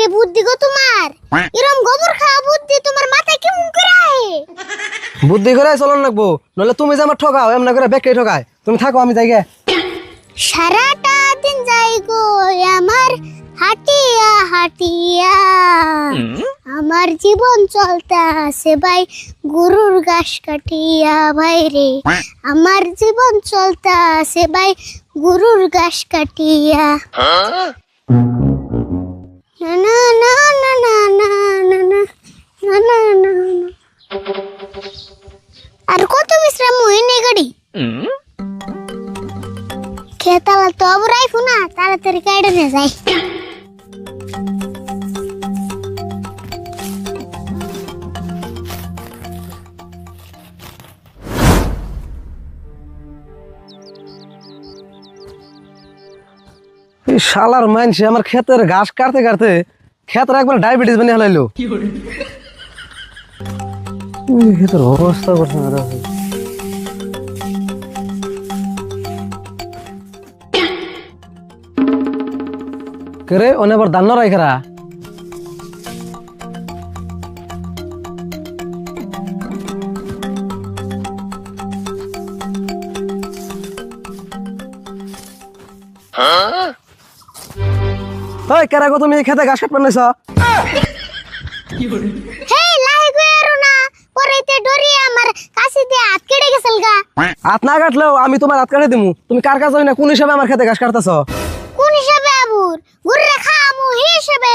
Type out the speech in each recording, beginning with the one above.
বাইরে বুদ্ধি গো তোমার, এরম গোবর খাওয়া বুদ্ধি তোমার মাথায় কেমন করে আহে? বুদ্ধি করে চলন লাগবো, নইলে তুমি যে আমার ঠকাও এমন করে বেকে ঠকায়। তুমি থাকো, আমি যাই গে। সারাটা দিন যাই গো আমার হাটিয়া হাটিয়া, আমার জীবন চলতে আছে ভাই গরুর ঘাস কাটিয়া। ভাই রে আমার জীবন চলতে আছে ভাই গরুর ঘাস কাটিয়া। না না না না না না না না না না না। আর কত বিশ্রাম হয়নি গাড়ি খেতালা তো আবার আইফো না, তাড়াতাড়ি কাইডে নিয়ে যাই। এই শালার মাইনসে আমার ক্ষেতের ঘাস কাটতে কাটতে ক্ষেতের একবার ডায়াবেটিস বানিয়ে হলাইলো। ক্ষেতের অবস্থা করছে না দেখো। কে রে ওনে আবার দান্ন রাইখরা? ওই কেরা গো, তুমি এই খেতে ঘাস কাটবে নাইছ? হেই লাই গয়রো না, পরেতে ডরি আমার কাছে দিয়ে হাত কেটে গেছল গা। হাত না কাটলেও আমি তোমার হাত কাটে দিমু। তুমি কার কাছে না কোন হিসাবে আমার খেতে ঘাস কাটতেছ? কোন হিসাবে আবুর গুররে খামু হিসাবে?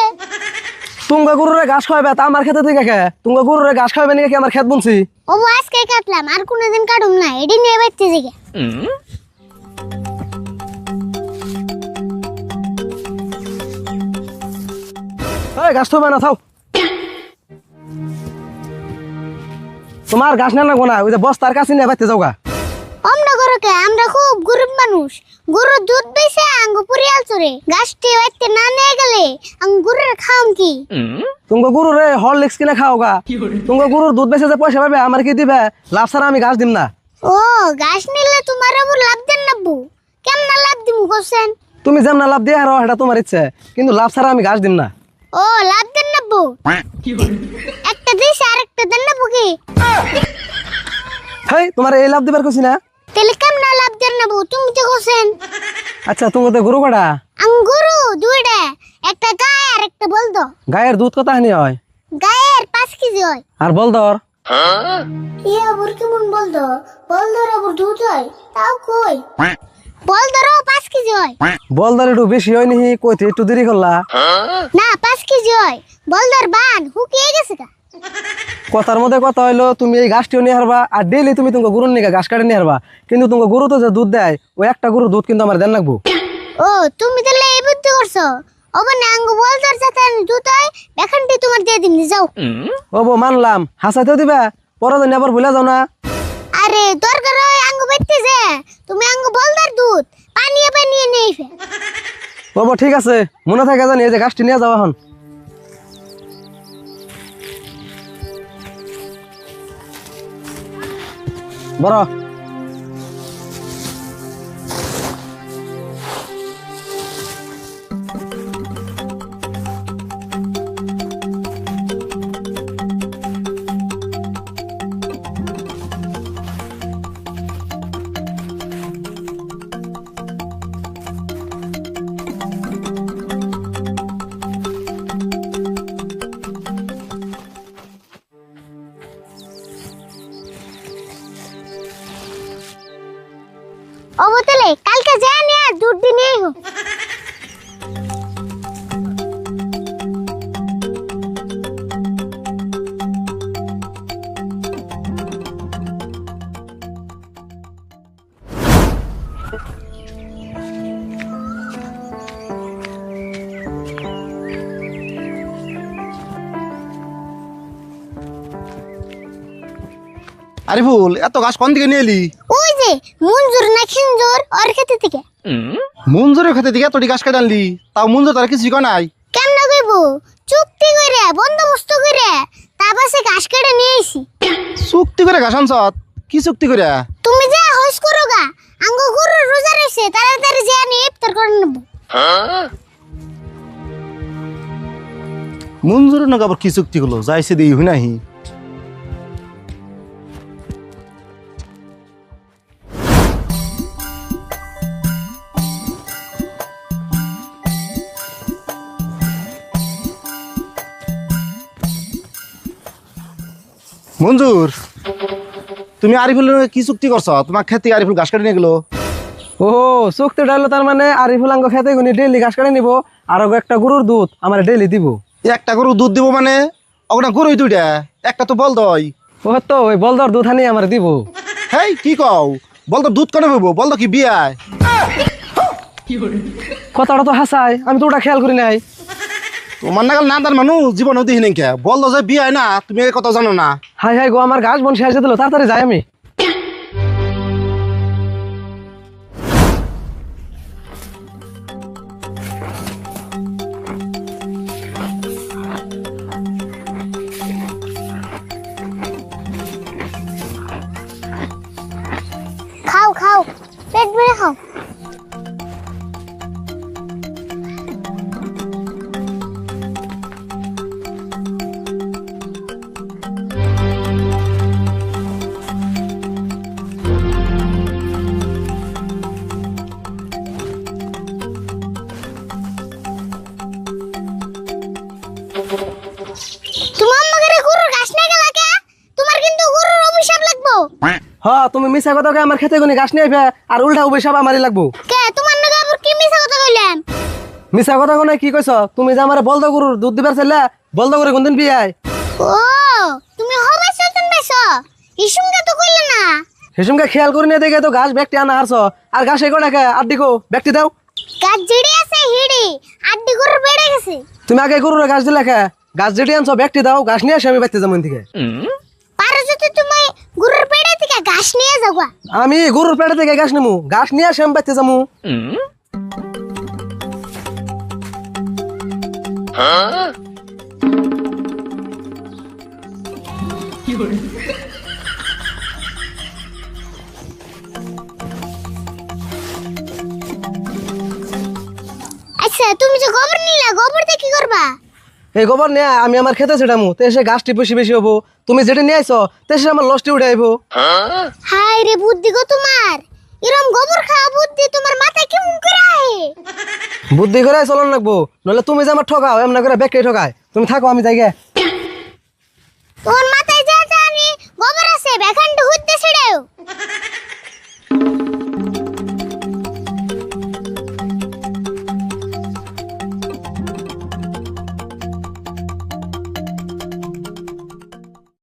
তুমি গরুরে ঘাস খাওয়াবে তা আমার খেতে থেকে কে? তুমি গরুরে ঘাস খাওয়াবে নাকি কি আমার খেত বুনছি? ও আজকে কাটলাম, আর কোনদিন কাটুম না, এডি নিয়ে বাইতে জিগে। এই ঘাস তো না থাও, তোমার ঘাস না লাগবো না, ওই যে বস্তার কাছে নিয়ে বাইতে যাও গা। আমরা গরুকে আমরা খুব গরিব মানুষ, গরুর দুধ বেচে আঙ্গু পুরিয়াল চরে গাছটি বাইতে না নিয়ে গেলে আঙ্গু গরুর খাম কি? তুমি গরুরে হরলিক্স কিনে খাও গা। তুমি গরুর দুধ বেচে যে পয়সা পাবে আমার কি দিবে? লাভ ছাড়া আমি ঘাস দিম না। ও গাছ নিলে তোমার আবার লাভ দেন নাবু? কেমন লাভ দিমু কোসেন? তুমি যেমন লাভ দিয়ে হারো এটা তোমার ইচ্ছে, কিন্তু লাভ ছাড়া আমি ঘাস দিম না। ও লাভ দেন নাবু? একটা দিস আর একটা দেন নাবু কি? হেই তোমার এই লাভ দিবার কইছি না? তাহলে কেমন লাভ দেন নাবু তুমি তো কোসেন? আচ্ছা তুমি তো গরু কাটা আঙ্গুরু দুইটা, একটা গায় আর একটা বলদ। গায়ের দুধ কত হানি হয়? গায়ের 5 কেজি হয়। আর বলদর? ইয়া আবার কেমন বলদ? বলদর আবার দুধ হয় তাও কই? বলদরও 5 কেজি হয়। বলদর একটু বেশি হয় নি, কইতে একটু দেরি করলা। না 5 কেজি হয়, বলদর বান হুকিয়ে গেছে গা। কথার মধ্যে কথা হইলো তুমি এই ঘাসটিও নিয়ে হারবা, আর ডেইলি তুমি তোমার গরুর নিয়ে ঘাস কাটে নিয়ে হারবা, কিন্তু তোমার গরু তো যে দুধ দেয় ওই একটা গরুর দুধ কিন্তু আমার দেন লাগবো। ও তুমি তাহলে এই বুদ্ধি করছো? ওবা না আঙ্গু বলদর যাতে দুধ হয় বেখানটি তোমার দিয়ে দিন যাও। ও বো মানলাম, হাসাইতেও দিবা, পরে দিন আবার ভুলে যাও না। আরে দরকার হয় আঙ্গু বাইতে যে তুমি আঙ্গু বলদর দুধ পানিয়ে পানিয়ে নেই ফে। ও বো ঠিক আছে, মনে থাকে জানি এই যে ঘাসটি নিয়ে যাও এখন। বড় ও বোতলে কালকে যা নিয়ে দুধ দিয়ে নিয়ে আরিফুল, এত ঘাস কোন দিকে নিয়ে এলি? ওই যে মঞ্জুর না খিঞ্জুর ওর খেতে থেকে। মঞ্জুরের খেতে দিকে এত ঘাস কেটে আনলি, তাও মঞ্জুর তার কিছু কয় নাই? কেমন কইব? চুক্তি করে বন্দোবস্ত করে তা পাশে ঘাস কেটে নিয়ে আইছি। চুক্তি করে ঘাস আনছত? কি চুক্তি করে? তুমি যে হইস করো গা, আঙ্গ গরু রোজা রইছে, তাড়াতাড়ি যে আনি ইফতার করে নেব। মঞ্জুরের নাকি আবার কি চুক্তি হলো যাইছে দিই হই নাহি মঞ্জুর তুমি আরিফুলের লগে কি চুক্তি করছো তোমার ক্ষেত থেকে আরিফুল ঘাস কাটি নিয়ে গেলো ও চুক্তি ডাইলো তার মানে আরিফুল আঙ্গ খেতে গুনি ডেইলি ঘাস কাটে নিব আর একটা গরুর দুধ আমার ডেইলি দিব। একটা গরু দুধ দিব মানে ওটা গরুই দুইটা একটা তো বল দই ও তো ওই বলদর দুধ আনি আমার দিব। হেই কি কও বল তো দুধ কেন হইব বল তো কি বিয়ায় কথাটা তো হাসাই আমি তো ওটা খেয়াল করি নাই। তোমার নাগাল না তার মানুষ জীবন দেখি নাই কে বল তো যে বিয়ায় না তুমি এই কথা জানো না হাই হাই গো আমার ঘাস বন শেষ দিল তাড়াতাড়ি যাই আমি। খাও খাও পেট ভরে খাও। তোমার আমাকে গরুর ঘাস নিয়ে গেলা কে? তোমার কিন্তু গরুর অভিশাপ লাগবো। হ্যাঁ তুমি মিছা কথা কয়ে আমার খেতে গুনি ঘাস নিয়ে আইবা আর উল্টা অভিশাপ আমারই লাগবো। কে তোমার নাকি আবার কি মিছা কথা কইলাম? মিছা কথা কোনে কি কইছ তুমি যে আমার বলদ গরুর দুধ দিবার চাইলা বলদ গরু কোনদিন বিয়ায় ও তুমি হবে সচেতন বেশো ইসুমকে তো কইলে না। হেসুমকে খেয়াল করে নিয়ে দেখে তো ঘাস ব্যাগটি আনা হারছ আর ঘাস এগো নাকি আর দিকো ব্যাগটি দাও। গাছ জিড়ি আছে হিড়ি আড্ডি গরুর বেড়ে গেছে। তুমি আগে গরুর ঘাস দিলে খা ঘাস যেটি আনছো ব্যাগটি দাও ঘাস নিয়ে আসে আমি বাইতে যাবো থেকে। পারো যদি তুমি গরুর পেড়ে থেকে ঘাস নিয়ে যাওয়া। আমি গরুর পেটে থেকে ঘাস নেবো ঘাস নিয়ে আসে আমি বাইতে যাবো। আচ্ছা তুমি যে গোবর নিলা গোবর দিয়ে কি করবা? এই গোবর নিয়ে আমি আমার খেতে ছেটামু তো এসে ঘাসটি বেশি বেশি হবো তুমি যেটা নিয়ে আইছো তো এসে আমার লসটি উঠে আইবো। হাই রে বুদ্ধি গো তোমার এরম গোবর খাওয়া বুদ্ধি তোমার মাথায় কেমন করে আহে? বুদ্ধি করে চলন লাগবো নইলে তুমি যে আমার ঠকাও এমন করে ব্যাগটি ঠকায় তুমি থাকো আমি যাই গে। তোমার মাথায় যা জানি গোবর আছে বেখানটা হুদ্দে ছেড়েও।